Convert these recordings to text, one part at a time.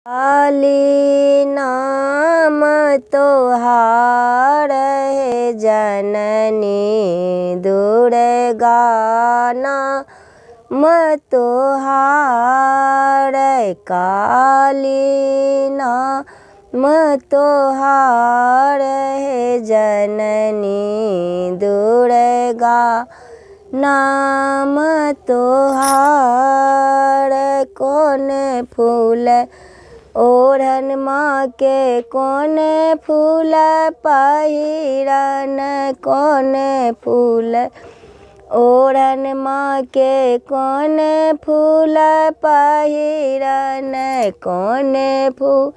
काली नाम तोहार है जननी दुर्गा नाम तोहार काली नाम तोहार है जननी दुर्गा नाम तोहार कौन फूल ओढ़न माँ के कौन फूल पहिरन कौन फूल ओढ़न माँ के कौन फूल पहिरन कौन फूल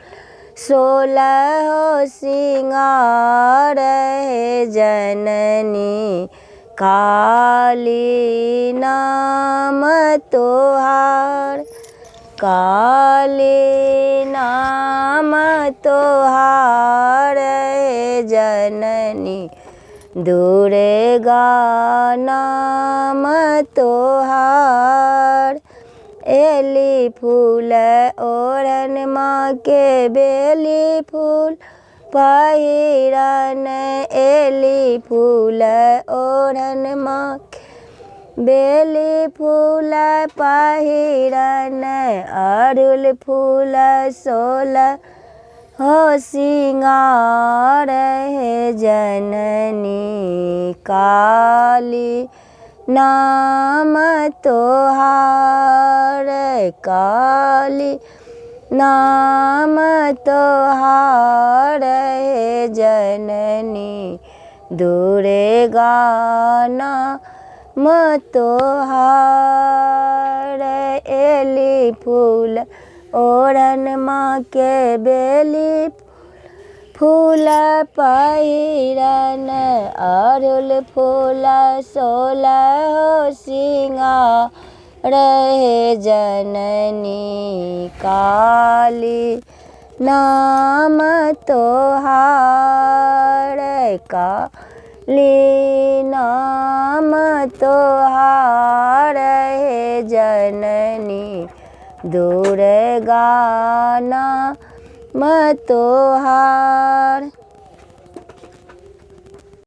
16 सिंगार है जननी काली नाम तोहार काली नाम तोहार है जननी दुर्गा नाम तोहार एली फूल ओढ़न माँ के बेली फूल पहिरन एली फूल ओढ़न माँ बेली फूल पहिरन अड़हुल फूल 16 सिंगार है जननी काली नाम तोहार काली नाम तोहार है जननी दुर्गा नाम तोहार एली फूल ओढ़न माँ के बेली फूल पहिरन अड़हुल फूल 16 सिंगार है जननी काली नाम तोहार काली नाम तोहार है जननी दुर्गा नाम तोहार।